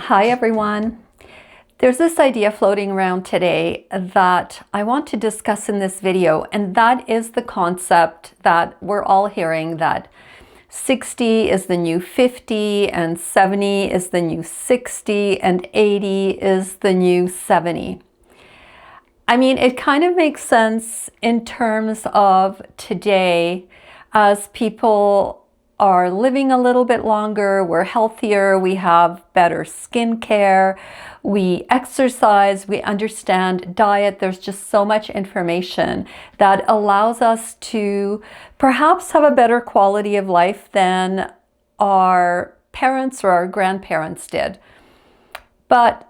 Hi everyone. There's this idea floating around today that I want to discuss in this video, and that is the concept that we're all hearing that 60 is the new 50 and 70 is the new 60 and 80 is the new 70. I mean, it kind of makes sense in terms of today as people are living a little bit longer, we're healthier, we have better skincare, we exercise, we understand diet. There's just so much information that allows us to perhaps have a better quality of life than our parents or our grandparents did. But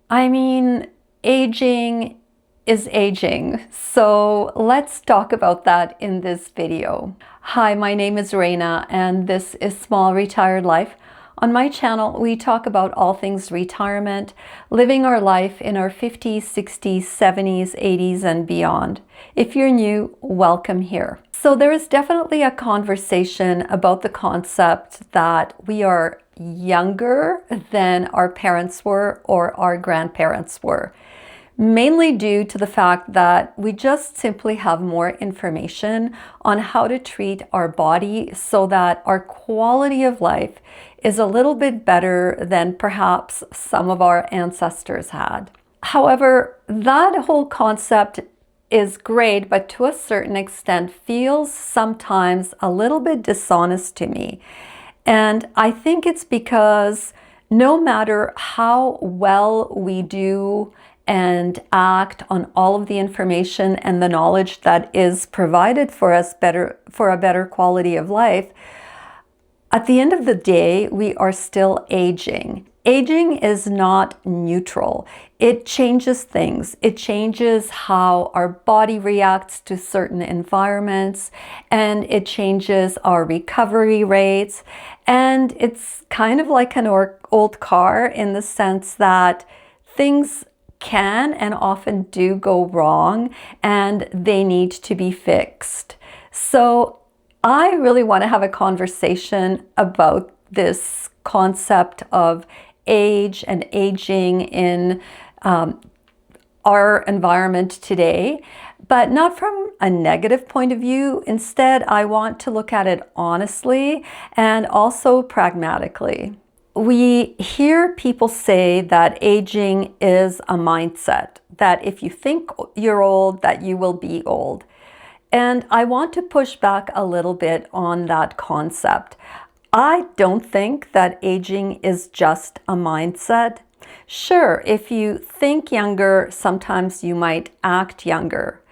I mean, aging is aging. So let's talk about that in this video. Hi, my name is Reina and this is Small Retired Life. On my channel, we talk about all things retirement, living our life in our 50s, 60s, 70s, 80s, and beyond. If you're new, welcome here. So there is definitely a conversation about the concept that we are younger than our parents were or our grandparents were, mainly due to the fact that we just simply have more information on how to treat our body so that our quality of life is a little bit better than perhaps some of our ancestors had. However, that whole concept is great, but to a certain extent feels sometimes a little bit dishonest to me. And I think it's because no matter how well we do and act on all of the information and the knowledge that is provided for us for a better quality of life, at the end of the day, we are still aging. Aging is not neutral. It changes things. It changes how our body reacts to certain environments, and it changes our recovery rates. And it's kind of like an old car in the sense that things can and often do go wrong and they need to be fixed. So I really want to have a conversation about this concept of age and aging in our environment today, but not from a negative point of view. Instead, I want to look at it honestly and also pragmatically. We hear people say that aging is a mindset, that if you think you're old, that you will be old. And I want to push back a little bit on that concept. I don't think that aging is just a mindset. Sure, if you think younger, sometimes you might act younger.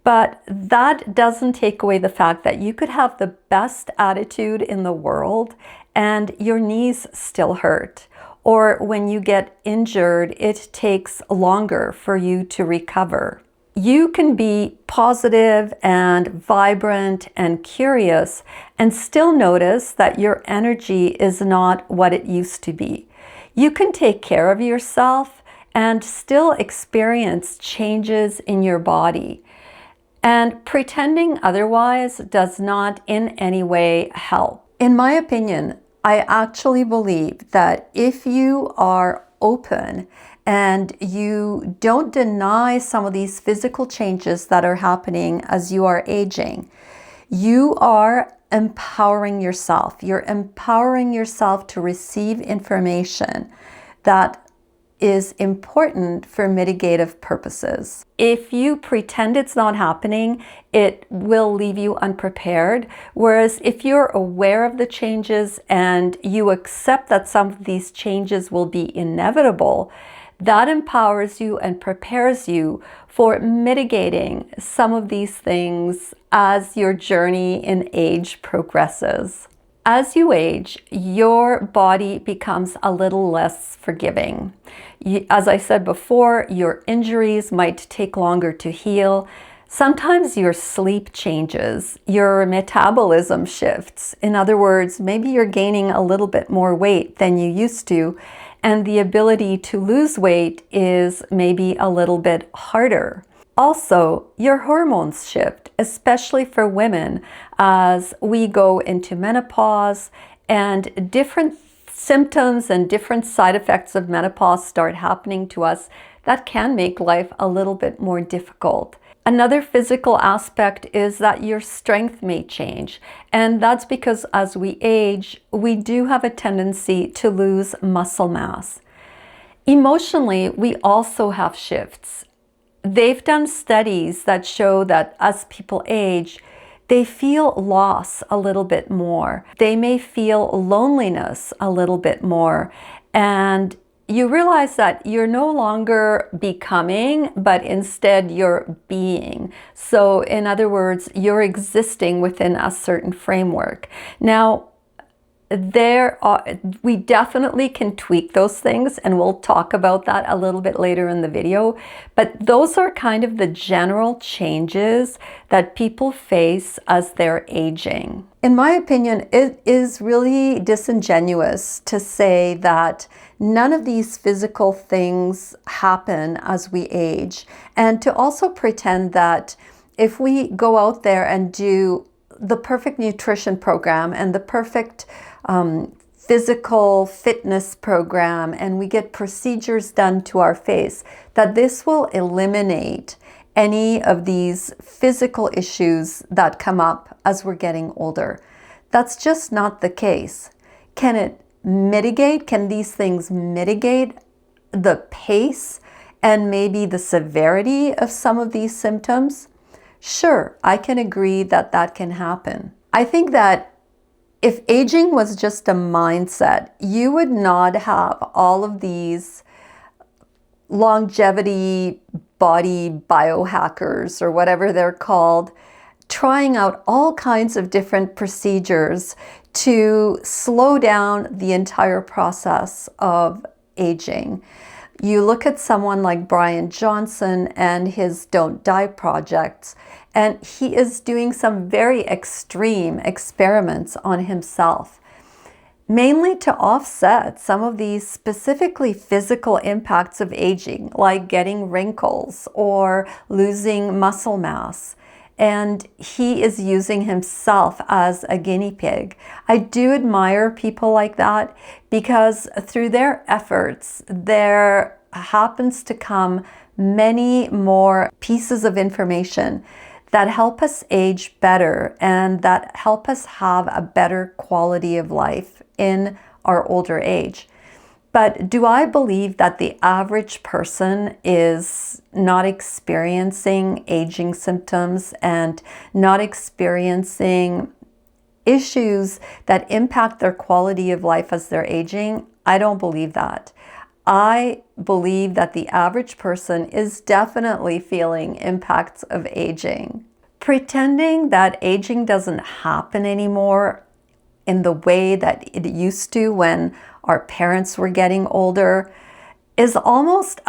But that doesn't take away the fact that you could have the best attitude in the world and your knees still hurt. Or when you get injured, it takes longer for you to recover. You can be positive and vibrant and curious and still notice that your energy is not what it used to be. You can take care of yourself and still experience changes in your body. And pretending otherwise does not in any way help. In my opinion, I actually believe that if you are open and you don't deny some of these physical changes that are happening as you are aging, you are empowering yourself. You're empowering yourself to receive information that is important for mitigative purposes. If you pretend it's not happening, it will leave you unprepared. Whereas if you're aware of the changes and you accept that some of these changes will be inevitable, that empowers you and prepares you for mitigating some of these things as your journey in age progresses. As you age, your body becomes a little less forgiving. As I said before, your injuries might take longer to heal. Sometimes your sleep changes, your metabolism shifts. In other words, maybe you're gaining a little bit more weight than you used to, and the ability to lose weight is maybe a little bit harder. Also, your hormones shift, especially for women, as we go into menopause, and different symptoms and different side effects of menopause start happening to us, that can make life a little bit more difficult. Another physical aspect is that your strength may change, and that's because as we age, we do have a tendency to lose muscle mass. Emotionally, we also have shifts. They've done studies that show that as people age, they feel loss a little bit more. They may feel loneliness a little bit more, and you realize that you're no longer becoming, but instead you're being. So in other words, you're existing within a certain framework. Now, we definitely can tweak those things, and we'll talk about that a little bit later in the video, but those are kind of the general changes that people face as they're aging. In my opinion, it is really disingenuous to say that none of these physical things happen as we age, and to also pretend that if we go out there and do the perfect nutrition program and the perfect physical fitness program, and we get procedures done to our face, that this will eliminate any of these physical issues that come up as we're getting older. That's just not the case. Can it mitigate? Can these things mitigate the pace and maybe the severity of some of these symptoms? Sure, I can agree that that can happen. I think that if aging was just a mindset, you would not have all of these longevity body biohackers or whatever they're called, trying out all kinds of different procedures to slow down the entire process of aging. You look at someone like Brian Johnson and his Don't Die projects, and he is doing some very extreme experiments on himself, mainly to offset some of these specifically physical impacts of aging, like getting wrinkles or losing muscle mass. And he is using himself as a guinea pig. I do admire people like that, because through their efforts, there happens to come many more pieces of information that help us age better and that help us have a better quality of life in our older age. But do I believe that the average person is not experiencing aging symptoms and not experiencing issues that impact their quality of life as they're aging? I don't believe that. I believe that the average person is definitely feeling impacts of aging. Pretending that aging doesn't happen anymore in the way that it used to when our parents were getting older is almost,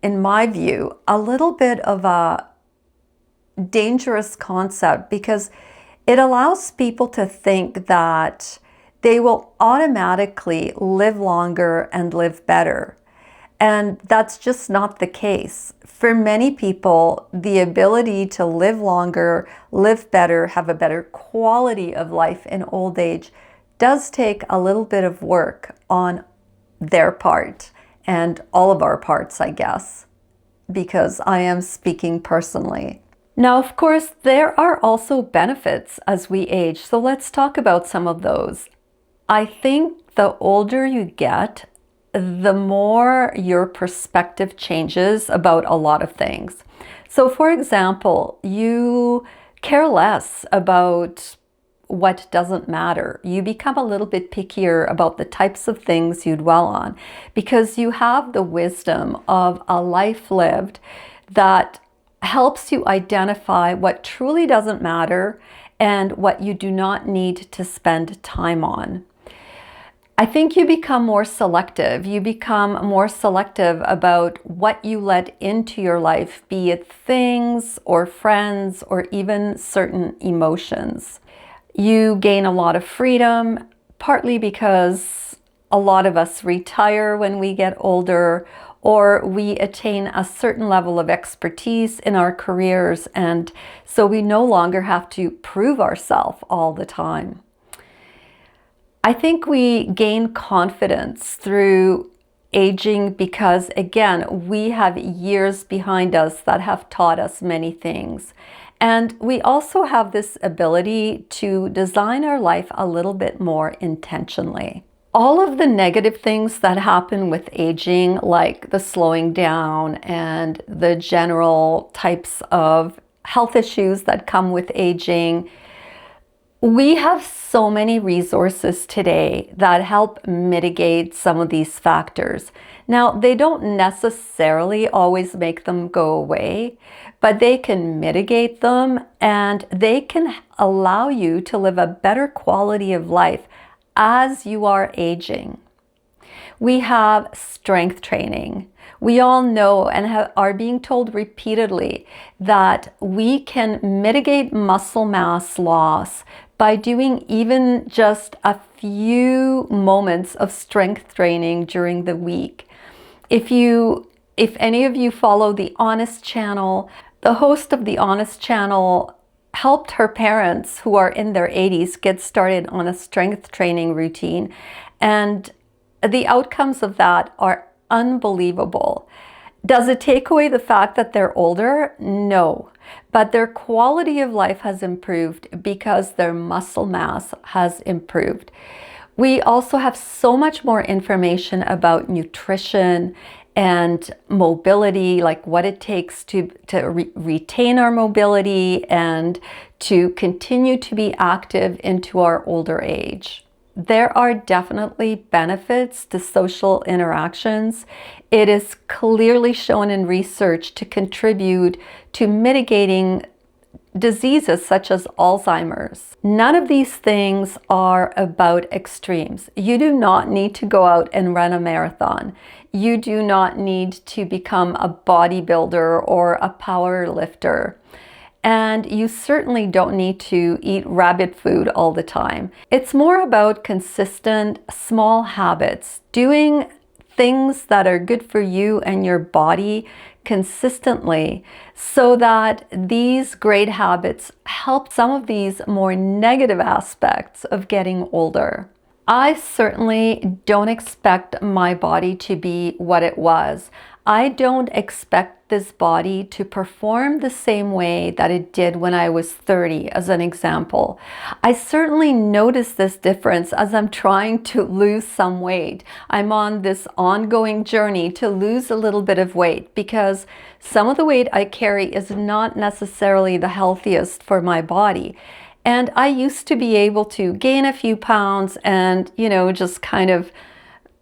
in my view, a little bit of a dangerous concept, because it allows people to think that they will automatically live longer and live better. And that's just not the case. For many people, the ability to live longer, live better, have a better quality of life in old age does take a little bit of work on their part, and all of our parts, I guess, because I am speaking personally. Now, of course, there are also benefits as we age, so let's talk about some of those. I think the older you get, the more your perspective changes about a lot of things. So for example, you care less about what doesn't matter. You become a little bit pickier about the types of things you dwell on, because you have the wisdom of a life lived that helps you identify what truly doesn't matter and what you do not need to spend time on. I think you become more selective. You become more selective about what you let into your life, be it things or friends or even certain emotions. You gain a lot of freedom, partly because a lot of us retire when we get older, or we attain a certain level of expertise in our careers, and so we no longer have to prove ourselves all the time. I think we gain confidence through aging because, again, we have years behind us that have taught us many things. And we also have this ability to design our life a little bit more intentionally. All of the negative things that happen with aging, like the slowing down and the general types of health issues that come with aging, we have so many resources today that help mitigate some of these factors. Now, they don't necessarily always make them go away, but they can mitigate them and they can allow you to live a better quality of life as you are aging. We have strength training. We all know and are being told repeatedly that we can mitigate muscle mass loss by doing even just a few moments of strength training during the week. If any of you follow the Honest channel, the host of the Honest channel helped her parents who are in their 80s get started on a strength training routine, and the outcomes of that are unbelievable. Does it take away the fact that they're older? No, but their quality of life has improved because their muscle mass has improved. We also have so much more information about nutrition and mobility, like what it takes to retain our mobility and to continue to be active into our older age. There are definitely benefits to social interactions. It is clearly shown in research to contribute to mitigating diseases such as Alzheimer's. None of these things are about extremes. You do not need to go out and run a marathon. You do not need to become a bodybuilder or a power lifter. And you certainly don't need to eat rabbit food all the time. It's more about consistent, small habits, doing things that are good for you and your body consistently, so that these great habits help some of these more negative aspects of getting older. I certainly don't expect my body to be what it was. I don't expect this body to perform the same way that it did when I was 30, as an example. I certainly notice this difference as I'm trying to lose some weight. I'm on this ongoing journey to lose a little bit of weight because some of the weight I carry is not necessarily the healthiest for my body. And I used to be able to gain a few pounds and, just kind of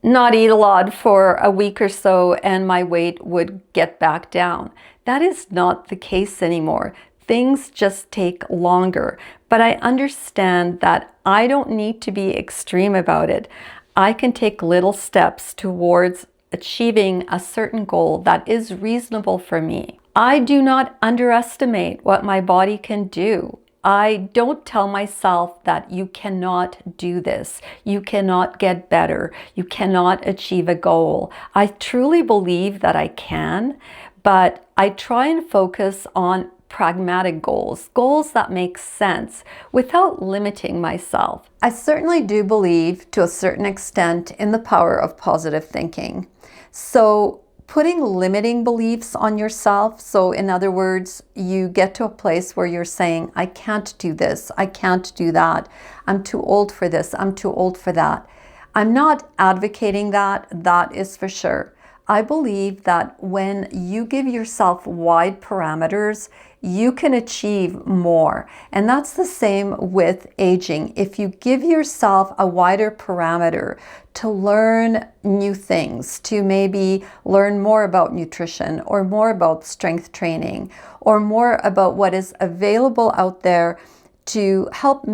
not eat a lot for a week or so and my weight would get back down. That is not the case anymore. Things just take longer. But I understand that I don't need to be extreme about it. I can take little steps towards achieving a certain goal that is reasonable for me. I do not underestimate what my body can do. I don't tell myself that you cannot do this, you cannot get better, you cannot achieve a goal. I truly believe that I can, but I try and focus on pragmatic goals, goals that make sense without limiting myself. I certainly do believe to a certain extent in the power of positive thinking. So putting limiting beliefs on yourself, so in other words, you get to a place where you're saying, I can't do this, I can't do that, I'm too old for this, I'm too old for that. I'm not advocating that, that is for sure. I believe that when you give yourself wide parameters, you can achieve more. And that's the same with aging. If you give yourself a wider parameter to learn new things, to maybe learn more about nutrition or more about strength training or more about what is available out there to help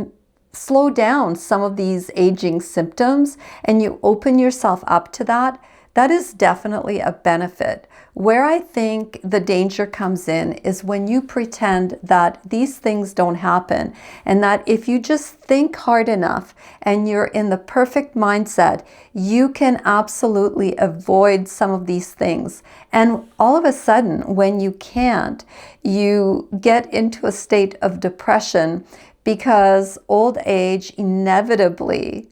slow down some of these aging symptoms, and you open yourself up to that, that is definitely a benefit. Where I think the danger comes in is when you pretend that these things don't happen and that if you just think hard enough and you're in the perfect mindset, you can absolutely avoid some of these things. And all of a sudden, when you can't, you get into a state of depression because old age inevitably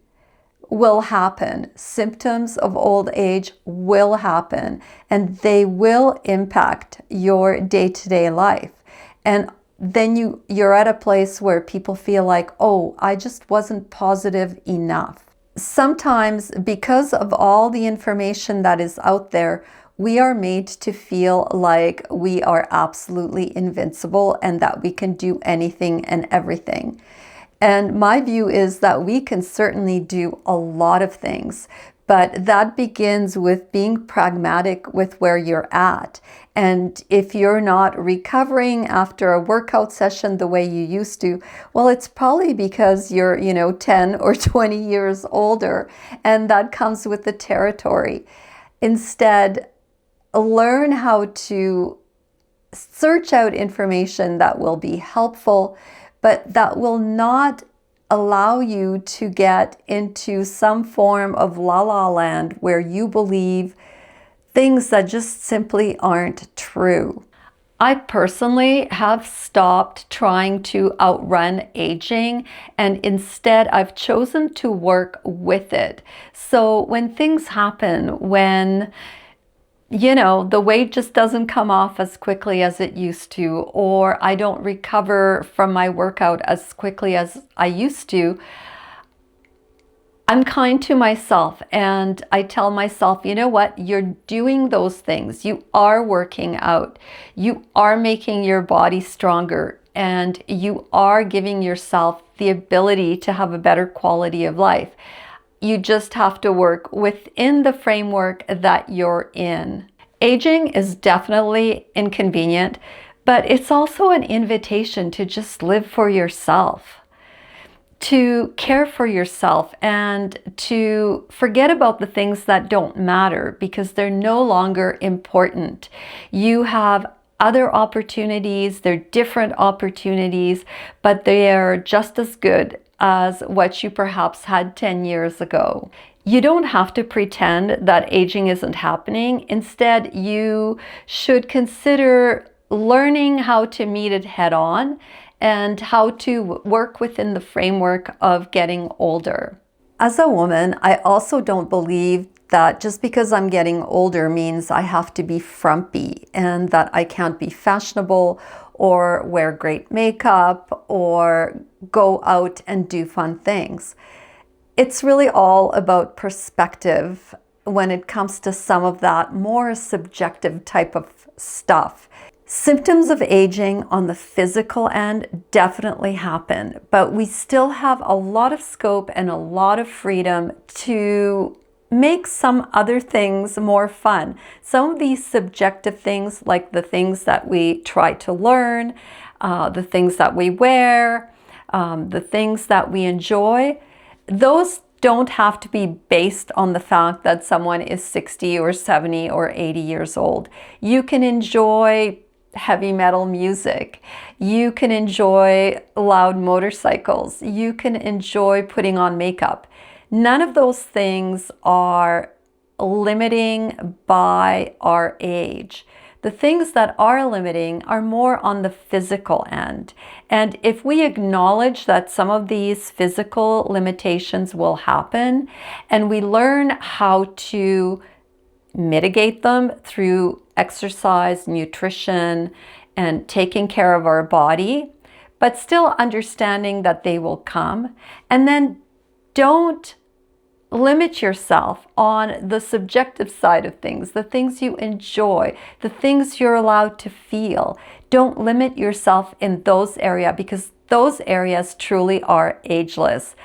will happen. Symptoms of old age will happen, and they will impact your day-to-day life. And then you're at a place where people feel like, oh, I just wasn't positive enough. Sometimes, because of all the information that is out there, we are made to feel like we are absolutely invincible and that we can do anything and everything. And my view is that we can certainly do a lot of things, but that begins with being pragmatic with where you're at. And if you're not recovering after a workout session the way you used to, well, it's probably because you're, 10 or 20 years older, and that comes with the territory. Instead, learn how to search out information that will be helpful, but that will not allow you to get into some form of la-la land where you believe things that just simply aren't true. I personally have stopped trying to outrun aging, and instead I've chosen to work with it. So when things happen, when the weight just doesn't come off as quickly as it used to, or I don't recover from my workout as quickly as I used to, I'm kind to myself and I tell myself, you know what, you're doing those things. You are working out. You are making your body stronger, and you are giving yourself the ability to have a better quality of life. You just have to work within the framework that you're in. Aging is definitely inconvenient, but it's also an invitation to just live for yourself, to care for yourself, and to forget about the things that don't matter because they're no longer important. You have other opportunities, they're different opportunities, but they are just as good as what you perhaps had 10 years ago. You don't have to pretend that aging isn't happening. Instead, you should consider learning how to meet it head on and how to work within the framework of getting older. As a woman, I also don't believe that just because I'm getting older means I have to be frumpy and that I can't be fashionable or wear great makeup or go out and do fun things. It's really all about perspective when it comes to some of that more subjective type of stuff. Symptoms of aging on the physical end definitely happen, but we still have a lot of scope and a lot of freedom to make some other things more fun. Some of these subjective things, like the things that we try to learn, the things that we wear, the things that we enjoy, those don't have to be based on the fact that someone is 60 or 70 or 80 years old. You can enjoy heavy metal music. You can enjoy loud motorcycles. You can enjoy putting on makeup. None of those things are limiting by our age. The things that are limiting are more on the physical end. And if we acknowledge that some of these physical limitations will happen, and we learn how to mitigate them through exercise, nutrition, and taking care of our body, but still understanding that they will come, and then don't limit yourself on the subjective side of things, the things you enjoy, the things you're allowed to feel. Don't limit yourself in those areas because those areas truly are ageless.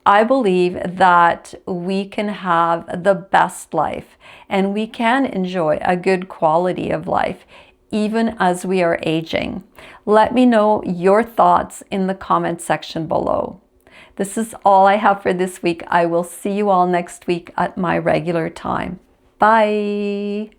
I believe that we can have the best life and we can enjoy a good quality of life even as we are aging. Let me know your thoughts in the comment section below. This is all I have for this week. I will see you all next week at my regular time. Bye.